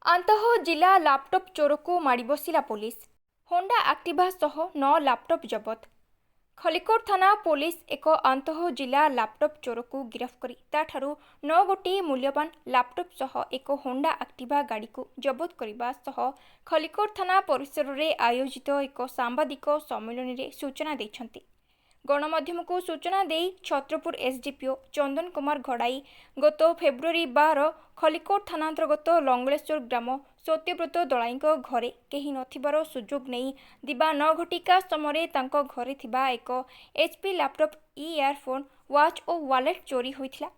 आंतः जिला लैपटॉप चोर को माड़ी बसिला पुलिस। होंडा एक्टिवा सह 9 लैपटॉप जबत। खलिकोट थाना पुलिस एक आंतः जिला लैपटॉप चोर को गिरफ्त करी ताठारू 9 गोटी मूल्यवान लैपटॉप सह एक होंडा एक्टिवा गाड़ी को जबत करने सह खलिकोट थाना परिसर में आयोजित एक सांबादिक सम्मेलन में सूचना देछंती। गणमाध्यम को सूचना दे छत्रपुर एसडीपीओ चंदन कुमार घड़ाई गत फेब्रुआरी 12 खलिकोट थानांतर्गत लंगलेश्वर ग्राम सत्यव्रत दलाई घरे कहीं नथिबार सुजोग नहीं दिबा 9 घटिका समय तांको घरे थिबा एक एचपी लैपटॉप इयरफोन वाच और वालेट चोरी होइथिला।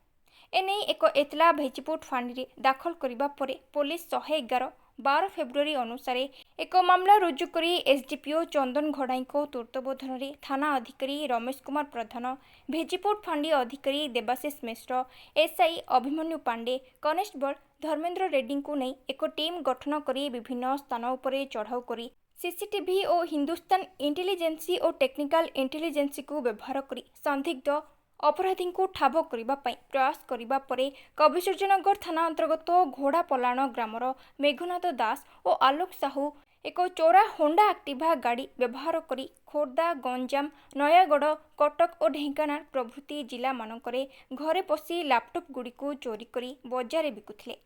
एने एक एतला भेजिपुट फांडी दाखल करने पर पुलिस 111/12 फेब्रुआरी अनुसार एक मामला रुजु कर एसडीपीओ चंदन घड़ाई तत्वावधान में थाना अधिकारी रमेश कुमार प्रधान, भेजिपुट फांडी अधिकारी देवाशीष मिश्र, एसआई अभिमन्यु पांडे, कनेस्टेबल धर्मेंद्र रेड्डी को नहीं एक टीम गठन कर विभिन्न स्थान पर चढ़ाऊ कर सीसीटीवी और हिंदुस्तान इंटेलिजेंसी और टेक्निकल इंटेलिजेंसी को व्यवहार कर संदिग्ध अपराधी को ठाब करने प्रयास करने पर कविसूर्यनगर थाना अंतर्गत घोड़ापलाण ग्रामर मेघनाथ दास और आलोक साहू एक चोरा होंडा एक्टिवा गाड़ी व्यवहार कर खोर्धा, गंजाम, नयागढ़, कटक और ढेंकानाल प्रभृति जिला मानकरे घरे पशि लैपटॉप गुड़ी को चोरी कर बजार बिकुथिले।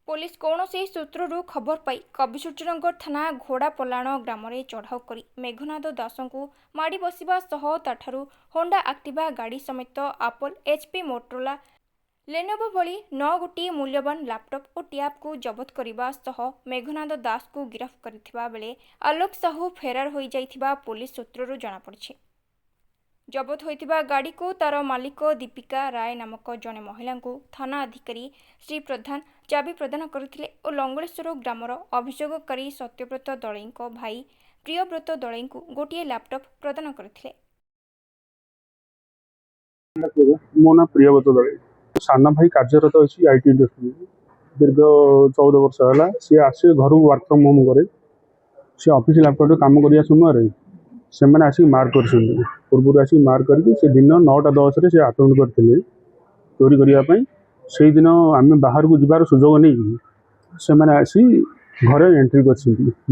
पुलिस कौनसी सूत्रु खबर पाई कविसूर्यनगर थाना घोड़ापलाण ग्राम में चढ़ाऊ कर मेघनाथ दास को माड़ी बसवा सह ताठारू होंडा एक्टिवा गाड़ी समेत एप्पल, एचपी, मोटरोला, लेनोवो भली 9 गोटी मूल्यवान लैपटॉप और टैब को जबत करने सह मेघनाथ दास को गिरफ्त करथिबा बेले आलोक साहू फेरार हो जाइथिबा पुलिस सूत्रु जनापड़ी। जबत होइथिबा गाड़ी को तार मालिक दीपिका राय नामक जने महिला को थाना अधिकारी श्री प्रधान चाबी प्रदान करथिले और लंगलेश्वर ग्रामर अभियोगकारी सत्यव्रत दलाई भाई प्रियव्रत दलाई को गोटे लैपटॉप प्रदान करथिले। मो ना प्रियव्रत दलाई साना भाई कार्यरत अच्छी आईटी इंडस्ट्री दीर्घ 14 वर्ष है सी आसे घर वर्क फ्रॉम होम करे सी ऑफिस लैपटॉप काम करिया समय से मैंने आसिक मार्क कर पूर्व आसिक मार्क करके से दिन 9:10 से अटेंड करते चोरी करने से दिन आम बाहर को जीवार सुजोग नहीं से मैंने आसी घरे एंट्री कर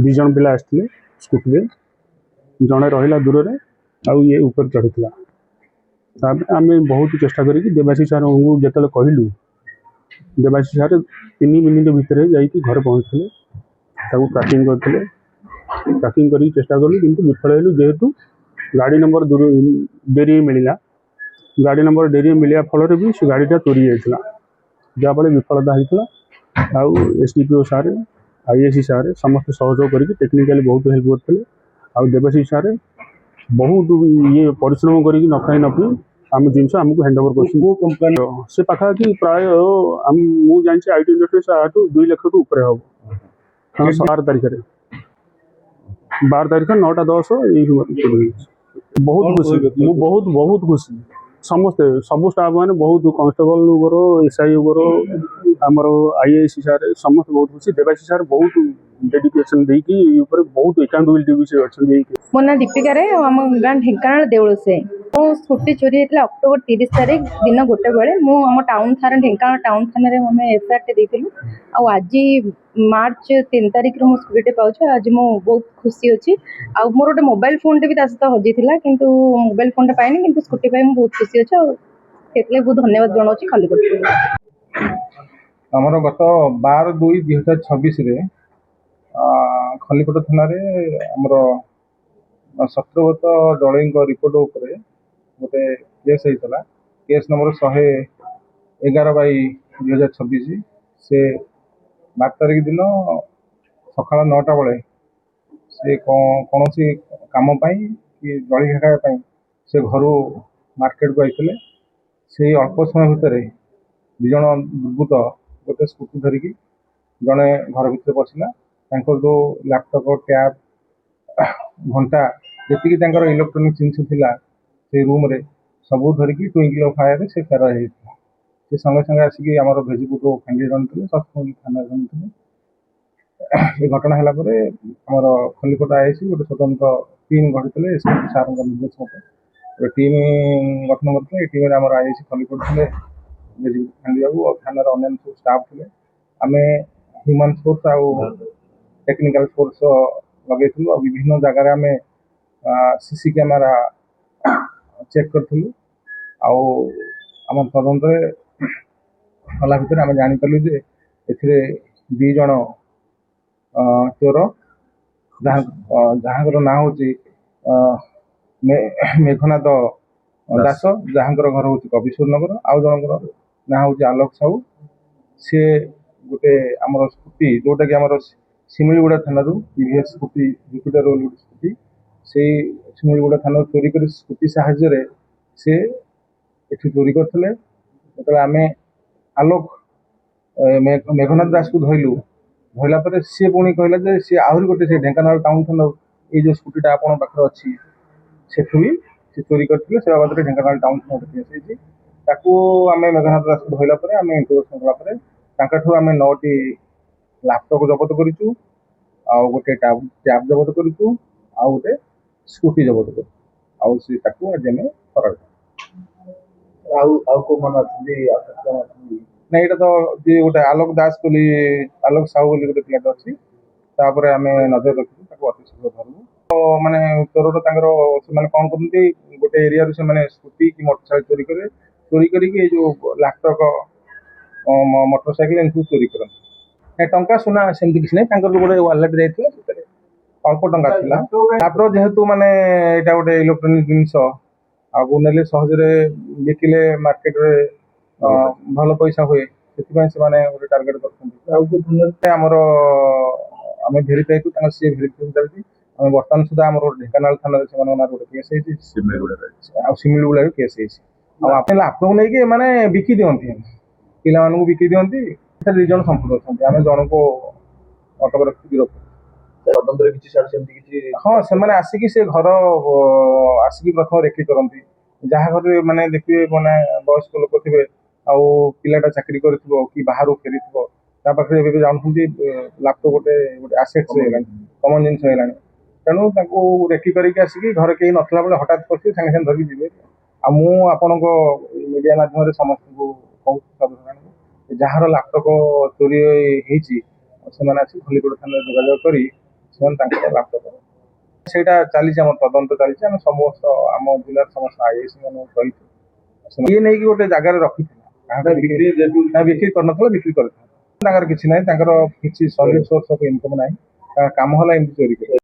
2 जन पिला आसते स्कूटी जड़े रहा दूर में आउ ये ऊपर चढ़ीला आम बहुत चेष्टा करी देवाशीष सार को जो कहलु देवाशीष सार 3 मिनिट भितर जाकि घर पहुँचते ट्रैकिंग करते ट्रैकिंग कर चेष्टा कलु कि विफल हेलु जेहेतु गाड़ी नंबर डेरी मिलला गाड़ी नंबर डेरी मिलवा फल भी से गाड़ीटा चोरी जाता जहाँफल विफलता होता आउ एसडीपीओ सार आईएसी सार समस्त सहयोग करके टेक्निकाली बहुत हेल्प करते आउ देवाशीष सार बहुत ये परिश्रम करके न खाई न पी आम जिनस आमको हैंड ओवर कर से पाखापाखि प्राय मुझे जानी आईटी इंडस्ट्री से 2 लाख टू ऊपर हम 12 तारीख 9:10 बहुत खुशी बहुत बहुत खुशी समस्ते सब स्टाफ मैंने बहुत कॉन्स्टेबल एसआई आमर आईएसी सार समस्त बहुत खुशी देवाशीष सार बहुत डेडिकेशन देकी बहुत एकाउंटेबिलिटी भी से अच्छे। मो ना दीपिका रे आम गाँ ढेंकानाल देउल से मो स्कूटी चोरी होता अक्टोबर 30 तारीख दिन 1 बेले आम टाउन थाना ढेंकानाल टाउन थाना आम एफआईआर देलु आज मार्च 3 तारीख मो स्कूटी पाऊँ आज मु बहुत खुशी अच्छी आ मोर गोटे मोबाइल फोन भी सहित हजी किंतु मोबाइल फोन पाइनि किंतु स्कूटी पाई बहुत खुशी अच्छे बहुत धन्यवाद जनाऊँ खलिकोट आमर गत 12/2/2026 खलिकोट थाना आमर सत्यव्रत दलाई रिपोर्ट उपरे गोटे केस होता केस नंबर 111/2026 से 12 तारीख दिन सका 9टा बेले से कौन सी कम कि जलखिया खावाई से घर मार्केट को आते से अल्प समय भितर 2 जन दुर्बृत्त गोटे स्कूटी धरिकी जड़े घर भर पशिला जो लैपटॉप टैब घंटा जी इलेक्ट्रोनिक जिनस थी रूम रे सब धरिकी ट्विंकल ऑफ फायर से फेरार होता से संगे संगे आसिक आम भेजिपुट फांडी रही सतपुर थाना रही ये घटना है आमर खलिकोट आईसी गोटे स्वतंत्र टीम गढ़ी एसपी सार निर्देश मत टीम गठन करते टीम आम आईसी खलिकोट थे भेजिपुट फांडी बाबू और थाना अन्य सब स्टाफ थे आम ହ୍ୟୁମାନ୍ ସୋର୍ସ ଆଉ ଟେକ୍ନିକାଲ ସୋର୍ସ ଲଗେଇଥିଲୁ ଆଉ ବିଭିନ୍ନ ଜାଗାରେ ଆମେ ସିସି କ୍ୟାମେରା ଚେକ୍ କରିଥିଲୁ ଆଉ ଆମ ତଦନ୍ତରେ କଲା ଭିତରେ ଆମେ ଜାଣିପାରିଲୁ ଯେ ଏଥିରେ 2 ଜଣ ଚୋର ଯାହାଙ୍କର ନାଁ ହେଉଛି ମେଘନାଦ ଦାସ, ଯାହାଙ୍କର ଘର ହେଉଛି କବିଶ୍ୱର ନଗର, ଆଉ ଜଣଙ୍କର ନାଁ ହେଉଛି ଆଲୋକ ସାହୁ। ସିଏ ଗୋଟେ ଆମର ସ୍କୁଟି ଯୋଉଟାକି ଆମର ଶିମିଳିଗୁଡ଼ା ଥାନାରୁ ଟିଭିଏସ୍ ସ୍କୁଟି ଜୁପିଟର ବୋଲି ଗୋଟେ ସ୍କୁଟି, ସେଇ ଶିମିଳିଗୁଡ଼ା ଥାନାରୁ ଚୋରି କରି ସ୍କୁଟି ସାହାଯ୍ୟରେ ସେ ଏଠି ଚୋରି କରିଥିଲେ। ଯେତେବେଳେ ଆମେ ଆଲୋକ ମେଘନାଥ ଦାସକୁ ଧଇଲା ପରେ ସିଏ ପୁଣି କହିଲା ଯେ ସିଏ ଆହୁରି ଗୋଟେ ସେ ଢେଙ୍କାନାଳ ଟାଉନ୍ ଥାନାରୁ ଏଇ ଯେଉଁ ସ୍କୁଟିଟା ଆପଣଙ୍କ ପାଖରେ ଅଛି ସେଠୁ ବି ସେ ଚୋରି କରିଥିଲେ। ସେ ବାବଦରେ ଢେଙ୍କାନାଳ ଟାଉନ୍ ଥାନାରେ କେସ୍ ହେଇଛି। ତାକୁ ଆମେ ମେଘନାଥ ଦାସକୁ ଧଇଲା ପରେ ଆମେ ଇଣ୍ଟରୋଗେସନ୍ କଲା ପରେ ତାଙ୍କଠୁ ଆମେ 9ଟି ଲାପଟପ୍ ଜବତ କରିଛୁ, ଆଉ ଗୋଟେ ଟ୍ୟାବ୍ ଜବତ କରିଛୁ, ଆଉ ଗୋଟେ ସ୍କୁଟି ଜବତ କରିଛୁ, ଆଉ ସେ ତାକୁ ଆଜି ଆମେ କରାଯାଉ। ଆଉ କୋଉମାନେ ଅଛନ୍ତି? ନାଇଁ, ଏଇଟା ତ ଯିଏ ଗୋଟେ ଆଲୋକ ଦାସ ବୋଲି ଆଲୋକ ସାହୁ ବୋଲି ଗୋଟେ ପିଲାଟା ଅଛି, ତାପରେ ଆମେ ନଜର ରଖିଛୁ, ତାକୁ ଅତି ଶୀଘ୍ର ଧରିବୁ। ମାନେ ଚୋରର ତାଙ୍କର ସେମାନେ କ'ଣ କରନ୍ତି, ଗୋଟେ ଏରିଆରୁ ସେମାନେ ସ୍କୁଟି କି ମୋଟରସାଇକେଲ ଚୋରି କରିକି ଏଇ ଯୋଉ ଲାପଟପ୍ ମୋଟର ସାଇକେଲ ଏମିତି ଚୋରି କରନ୍ତି। ଟଙ୍କା ସୁନା ସେମିତି କିଛି ନାହିଁ, ତାଙ୍କର ଗୋଟେ ୱାଲେଟ୍ ଯାଇଥିଲା, ସେଥିରେ ଅଳ୍ପ ଟଙ୍କା ଥିଲା। ଲାପଟପ୍ ଯେହେତୁ ମାନେ ଏଇଟା ଗୋଟେ ଇଲେକ୍ଟ୍ରୋନିକ ଜିନିଷ, ଆଗକୁ ନେଲେ ସହଜରେ ବିକିଲେ ମାର୍କେଟରେ ଭଲ ପଇସା ହୁଏ, ସେଥିପାଇଁ ସେମାନେ ଗୋଟେ ଟାର୍ଗେଟ କରୁଛନ୍ତି। ଆଉ ଆମର ଆମେ ଭେରିଫାଇ କରୁ, ତାଙ୍କର ସିଏ ଭେରିଫିକେସନ ଚାଲିଛି। ଆମେ ବର୍ତ୍ତମାନ ସୁଦ୍ଧା ଆମର ଢେଙ୍କାନାଳ ଥାନାରେ ସେମାନଙ୍କ ନାଁରେ ଗୋଟେ କେସ୍ ହେଇଛି, ଆଉ ଶିମିଳିଗୁଡ଼ାରେ କେସ୍ ହେଇଛି। ଆଉ ଆପଣ ଲାପଟପ୍ ନେଇକି ଏମାନେ ବିକି ଦିଅନ୍ତି, ପିଲାମାନଙ୍କୁ ବିକି ଦିଅନ୍ତି। 2 ଜଣ ସମ୍ପୃକ୍ତ ଅଛନ୍ତି, ଆମେ ଜଣଙ୍କୁ ଅଟକ ରଖି ଗିରଫ କିଛି। ହଁ, ସେମାନେ ଆସିକି ସେ ଘର ଆସିକି ପ୍ରଥମେ ରେକି କରନ୍ତି। ଯାହା ଘରେ ମାନେ ଦେଖିବେ ମାନେ ବୟସ୍କ ଲୋକ ଥିବେ ଆଉ ପିଲାଟା ଚାକିରି କରିଥିବ କି ବାହାରୁ ଫେରିଥିବ, ତା ପାଖରେ ଏବେ ବି ଜାଣୁଛନ୍ତି ଲାପଟପ୍ ଗୋଟେ ଆସେଟ୍ସ ହେଇଗଲାଣି, କମନ ଜିନିଷ ହେଇଗଲାଣି। ତେଣୁ ତାଙ୍କୁ ରେକି କରିକି ଆସିକି ଘରେ କେହି ନଥିଲା ବେଳେ ହଠାତ୍ କରିକି ସାଙ୍ଗେ ସାଙ୍ଗେ ଧରିକି ଯିବେ। ଆଉ ମୁଁ ଆପଣଙ୍କ ମିଡ଼ିଆ ମାଧ୍ୟମରେ ସମସ୍ତଙ୍କୁ କହୁଛି, ସର୍ବସାଧାରଣଙ୍କୁ, ଯାହାର ଲାପଟପ୍ ଚୋରି ହେଇଛି ସେମାନେ ଆସି ଖଲିକୋଟ ଥାନାରେ ଯୋଗାଯୋଗ କରି ସେମାନେ ତାଙ୍କର ଲାପଟପ୍, ସେଇଟା ଚାଲିଛି, ଆମର ତଦନ୍ତ ଚାଲିଛି। ଆମେ ସମସ୍ତ ଆମ ଜିଲ୍ଲାର ସମସ୍ତ ଆଇଏଏସ୍ ମାନଙ୍କୁ କହିଛୁ, ଇଏ ନେଇକି ଗୋଟେ ଜାଗାରେ ରଖିଥିଲା, ବିକ୍ରି କରିନଥିଲା, ବିକ୍ରି କରିଥିଲା। ତାଙ୍କର କିଛି ନାହିଁ, ତାଙ୍କର କିଛି ସଲିଡ୍ ସୋର୍ସ ଅଫ୍ ଇନକମ୍ ନାହିଁ, ତାଙ୍କ କାମ ହେଲା ଏମିତି ଚୋରି କରିବା।